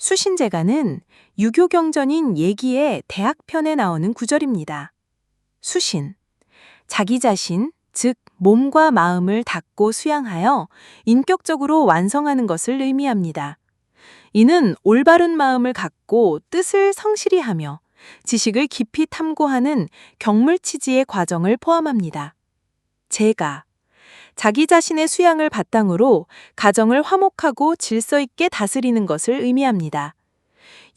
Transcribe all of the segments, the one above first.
수신제가는 유교 경전인 예기의 대학편에 나오는 구절입니다. 수신, 자기 자신, 즉 몸과 마음을 닦고 수양하여 인격적으로 완성하는 것을 의미합니다. 이는 올바른 마음을 갖고 뜻을 성실히 하며 지식을 깊이 탐구하는 경물치지의 과정을 포함합니다. 제가, 자기 자신의 수양을 바탕으로 가정을 화목하고 질서 있게 다스리는 것을 의미합니다.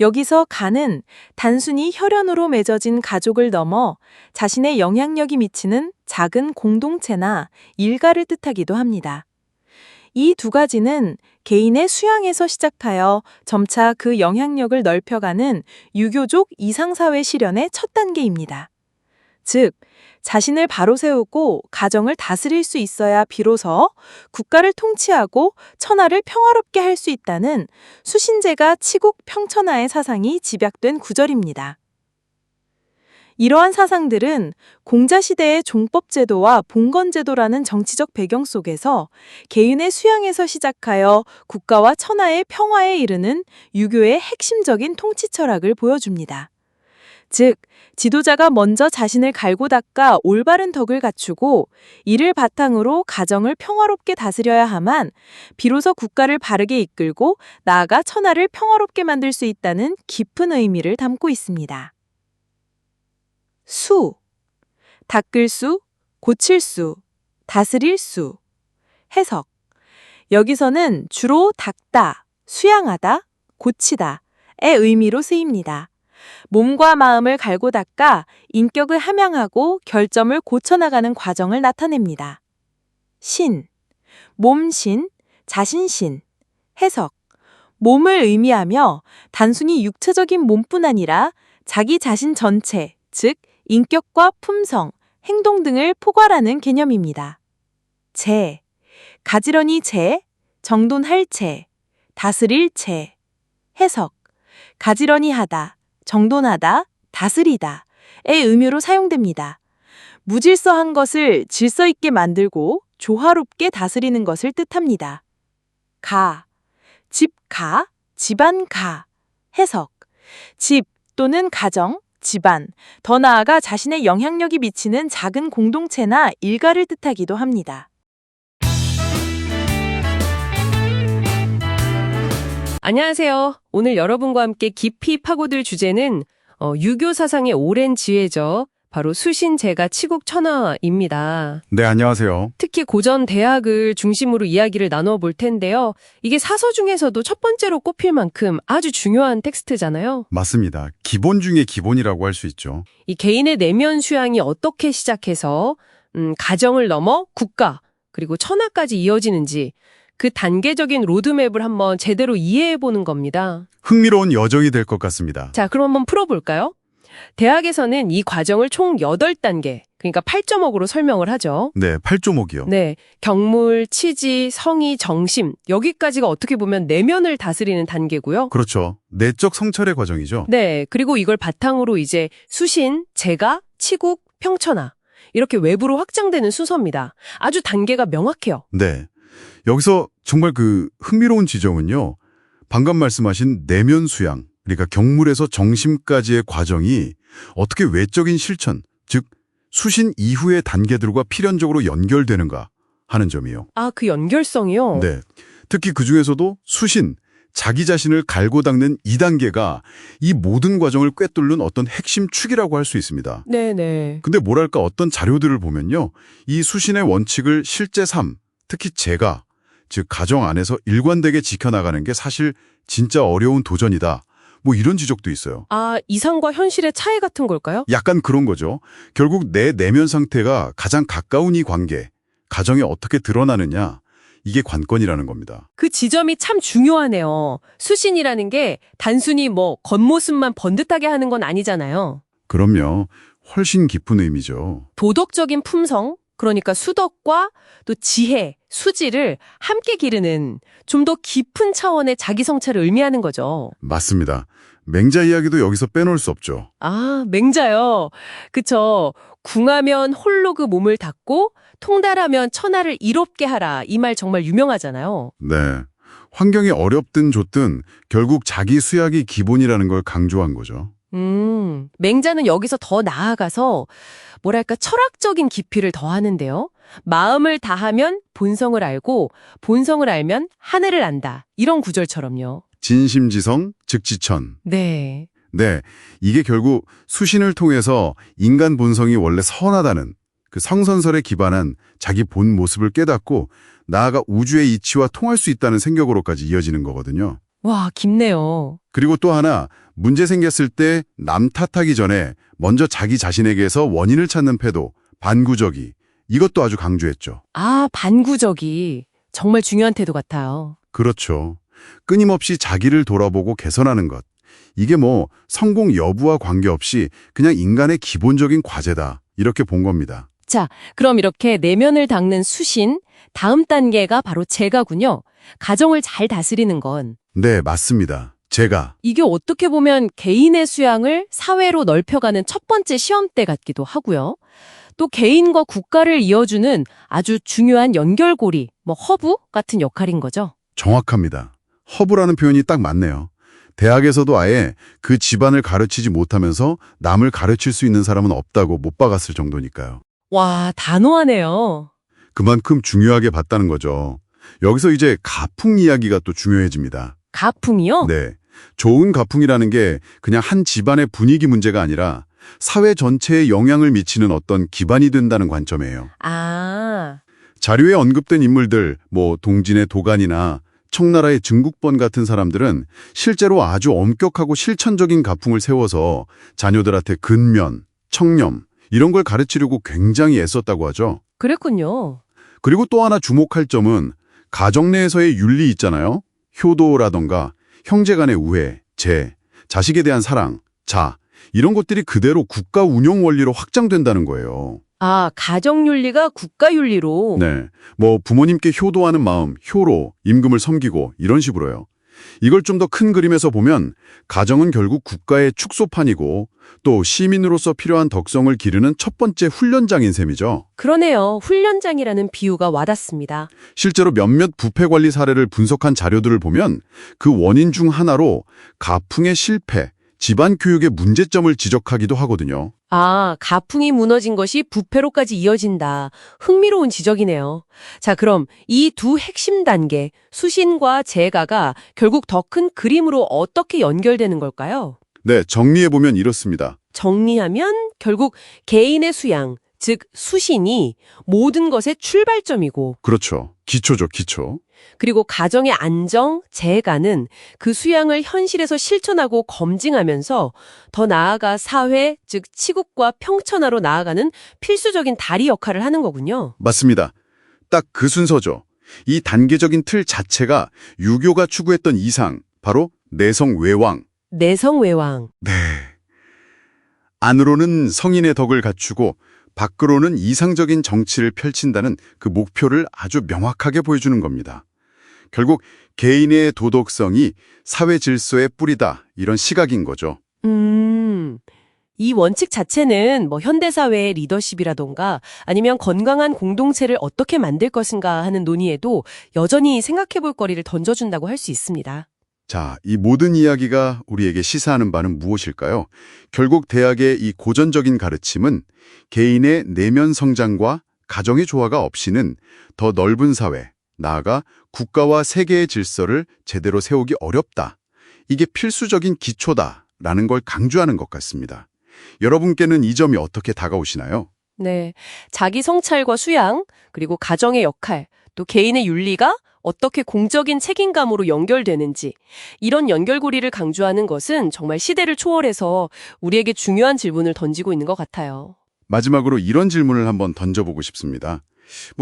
여기서 가는 단순히 혈연으로 맺어진 가족을 넘어 자신의 영향력이 미치는 작은 공동체나 일가를 뜻하기도 합니다. 이 두 가지는 개인의 수양에서 시작하여 점차 그 영향력을 넓혀가는 유교적 이상사회 실현의 첫 단계입니다. 즉, 자신을 바로 세우고 가정을 다스릴 수 있어야 비로소 국가를 통치하고 천하를 평화롭게 할 수 있다는 수신제가 치국 평천하의 사상이 집약된 구절입니다. 이러한 사상들은 공자시대의 종법제도와 봉건제도라는 정치적 배경 속에서 개인의 수양에서 시작하여 국가와 천하의 평화에 이르는 유교의 핵심적인 통치 철학을 보여줍니다. 즉, 지도자가 먼저 자신을 갈고 닦아 올바른 덕을 갖추고 이를 바탕으로 가정을 평화롭게 다스려야 하만 비로소 국가를 바르게 이끌고 나아가 천하를 평화롭게 만들 수 있다는 깊은 의미를 담고 있습니다. 수, 닦을 수, 고칠 수, 다스릴 수. 해석. 여기서는 주로 닦다, 수양하다, 고치다의 의미로 쓰입니다. 몸과 마음을 갈고 닦아 인격을 함양하고 결점을 고쳐나가는 과정을 나타냅니다. 신, 몸신, 자신신. 해석. 몸을 의미하며 단순히 육체적인 몸뿐 아니라 자기 자신 전체, 즉 인격과 품성, 행동 등을 포괄하는 개념입니다. 제, 가지런히 제, 정돈할 제, 다스릴 제. 해석. 가지런히 하다, 정돈하다, 다스리다의 의미로 사용됩니다. 무질서한 것을 질서 있게 만들고 조화롭게 다스리는 것을 뜻합니다. 가, 집 가, 집안 가. 해석. 집 또는 가정, 집안, 더 나아가 자신의 영향력이 미치는 작은 공동체나 일가를 뜻하기도 합니다. 안녕하세요. 오늘 여러분과 함께 깊이 파고들 주제는 유교 사상의 오랜 지혜죠. 바로 수신제가 치국천하입니다. 네, 안녕하세요. 특히 고전 대학을 중심으로 이야기를 나누어 볼 텐데요. 이게 사서 중에서도 첫 번째로 꼽힐 만큼 아주 중요한 텍스트잖아요. 맞습니다. 기본 중에 기본이라고 할 수 있죠. 이 개인의 내면 수양이 어떻게 시작해서 가정을 넘어 국가 그리고 천하까지 이어지는지 그 단계적인 로드맵을 한번 제대로 이해해보는 겁니다. 흥미로운 여정이 될 것 같습니다. 자, 그럼 한번 풀어볼까요? 대학에서는 이 과정을 총 8단계, 그러니까 8조목으로 설명을 하죠. 네, 8조목이요. 네, 경물, 치지, 성의, 정심, 여기까지가 어떻게 보면 내면을 다스리는 단계고요. 그렇죠. 내적 성찰의 과정이죠. 네, 그리고 이걸 바탕으로 이제 수신, 제가, 치국, 평천하 이렇게 외부로 확장되는 순서입니다. 아주 단계가 명확해요. 네. 여기서 정말 흥미로운 지점은요. 방금 말씀하신 내면 수양, 그러니까 경물에서 정심까지의 과정이 어떻게 외적인 실천, 즉 수신 이후의 단계들과 필연적으로 연결되는가 하는 점이요. 아, 그 연결성이요? 네. 특히 그중에서도 수신, 자기 자신을 갈고 닦는 2단계가 이 모든 과정을 꿰뚫는 어떤 핵심 축이라고 할 수 있습니다. 네네. 근데 뭐랄까 어떤 자료들을 보면요. 이 수신의 원칙을 실제 삶, 특히 제가, 즉 가정 안에서 일관되게 지켜나가는 게 사실 진짜 어려운 도전이다. 뭐 이런 지적도 있어요. 아, 이상과 현실의 차이 같은 걸까요? 약간 그런 거죠. 결국 내 내면 상태가 가장 가까운 이 관계, 가정에 어떻게 드러나느냐, 이게 관건이라는 겁니다. 그 지점이 참 중요하네요. 수신이라는 게 단순히 겉모습만 번듯하게 하는 건 아니잖아요. 그럼요. 훨씬 깊은 의미죠. 도덕적인 품성, 그러니까 수덕과 또 지혜, 수지를 함께 기르는 좀 더 깊은 차원의 자기 성찰을 의미하는 거죠. 맞습니다. 맹자 이야기도 여기서 빼놓을 수 없죠. 아, 맹자요. 그쵸. 궁하면 홀로 그 몸을 닦고 통달하면 천하를 이롭게 하라. 이 말 정말 유명하잖아요. 네. 환경이 어렵든 좋든 결국 자기 수약이 기본이라는 걸 강조한 거죠. 맹자는 여기서 더 나아가서 뭐랄까 철학적인 깊이를 더하는데요. 마음을 다하면 본성을 알고 본성을 알면 하늘을 안다. 이런 구절처럼요. 진심지성, 즉지천. 네. 네, 이게 결국 수신을 통해서 인간 본성이 원래 선하다는 그 성선설에 기반한 자기 본 모습을 깨닫고 나아가 우주의 이치와 통할 수 있다는 생각으로까지 이어지는 거거든요. 와, 깊네요. 그리고 또 하나, 문제 생겼을 때 남 탓하기 전에 먼저 자기 자신에게서 원인을 찾는 태도, 반구적이, 이것도 아주 강조했죠. 아, 반구적이 정말 중요한 태도 같아요. 그렇죠. 끊임없이 자기를 돌아보고 개선하는 것. 이게 뭐 성공 여부와 관계없이 그냥 인간의 기본적인 과제다. 이렇게 본 겁니다. 자, 그럼 이렇게 내면을 닦는 수신, 다음 단계가 바로 제가군요. 가정을 잘 다스리는 건 네, 맞습니다. 제가. 이게 어떻게 보면 개인의 수양을 사회로 넓혀가는 첫 번째 시험대 같기도 하고요. 또 개인과 국가를 이어주는 아주 중요한 연결고리, 허브 같은 역할인 거죠. 정확합니다. 허브라는 표현이 딱 맞네요. 대학에서도 아예 그 집안을 가르치지 못하면서 남을 가르칠 수 있는 사람은 없다고 못 박았을 정도니까요. 와, 단호하네요. 그만큼 중요하게 봤다는 거죠. 여기서 이제 가풍 이야기가 또 중요해집니다. 가풍이요? 네. 좋은 가풍이라는 게 그냥 한 집안의 분위기 문제가 아니라 사회 전체에 영향을 미치는 어떤 기반이 된다는 관점이에요. 아, 자료에 언급된 인물들, 동진의 도간이나 청나라의 증국본 같은 사람들은 실제로 아주 엄격하고 실천적인 가풍을 세워서 자녀들한테 근면, 청렴 이런 걸 가르치려고 굉장히 애썼다고 하죠. 그랬군요. 그리고 또 하나 주목할 점은 가정 내에서의 윤리 있잖아요. 효도라던가 형제 간의 우애, 자식에 대한 사랑, 이런 것들이 그대로 국가 운영 원리로 확장된다는 거예요. 아, 가정윤리가 국가윤리로. 네, 부모님께 효도하는 마음, 효로, 임금을 섬기고 이런 식으로요. 이걸 좀 더 큰 그림에서 보면 가정은 결국 국가의 축소판이고 또 시민으로서 필요한 덕성을 기르는 첫 번째 훈련장인 셈이죠. 그러네요. 훈련장이라는 비유가 와닿습니다. 실제로 몇몇 부패 관리 사례를 분석한 자료들을 보면 그 원인 중 하나로 가풍의 실패, 집안 교육의 문제점을 지적하기도 하거든요. 아, 가풍이 무너진 것이 부패로까지 이어진다. 흥미로운 지적이네요. 자, 그럼 이 두 핵심 단계, 수신과 제가가 결국 더 큰 그림으로 어떻게 연결되는 걸까요? 네, 정리해보면 이렇습니다. 정리하면 결국 개인의 수양, 즉 수신이 모든 것의 출발점이고, 그렇죠. 기초죠, 기초. 그리고 가정의 안정, 재가는 그 수양을 현실에서 실천하고 검증하면서 더 나아가 사회, 즉 치국과 평천하로 나아가는 필수적인 다리 역할을 하는 거군요. 맞습니다. 딱 그 순서죠. 이 단계적인 틀 자체가 유교가 추구했던 이상, 바로 내성외왕. 내성외왕. 네. 안으로는 성인의 덕을 갖추고 밖으로는 이상적인 정치를 펼친다는 그 목표를 아주 명확하게 보여주는 겁니다. 결국 개인의 도덕성이 사회 질서의 뿌리다, 이런 시각인 거죠. 이 원칙 자체는 현대사회의 리더십이라던가 아니면 건강한 공동체를 어떻게 만들 것인가 하는 논의에도 여전히 생각해 볼 거리를 던져준다고 할 수 있습니다. 자, 이 모든 이야기가 우리에게 시사하는 바는 무엇일까요? 결국 대학의 이 고전적인 가르침은 개인의 내면 성장과 가정의 조화가 없이는 더 넓은 사회, 나아가 국가와 세계의 질서를 제대로 세우기 어렵다. 이게 필수적인 기초다라는 걸 강조하는 것 같습니다. 여러분께는 이 점이 어떻게 다가오시나요? 네, 자기 성찰과 수양, 그리고 가정의 역할, 또 개인의 윤리가 어떻게 공적인 책임감으로 연결되는지, 이런 연결고리를 강조하는 것은 정말 시대를 초월해서 우리에게 중요한 질문을 던지고 있는 것 같아요. 마지막으로 이런 질문을 한번 던져보고 싶습니다.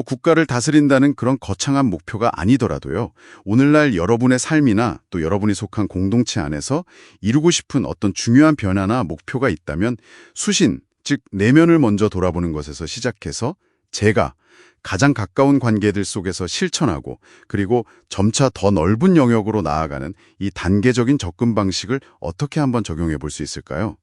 국가를 다스린다는 그런 거창한 목표가 아니더라도요. 오늘날 여러분의 삶이나 또 여러분이 속한 공동체 안에서 이루고 싶은 어떤 중요한 변화나 목표가 있다면 수신, 즉 내면을 먼저 돌아보는 것에서 시작해서 제가 가장 가까운 관계들 속에서 실천하고 그리고 점차 더 넓은 영역으로 나아가는 이 단계적인 접근 방식을 어떻게 한번 적용해 볼 수 있을까요?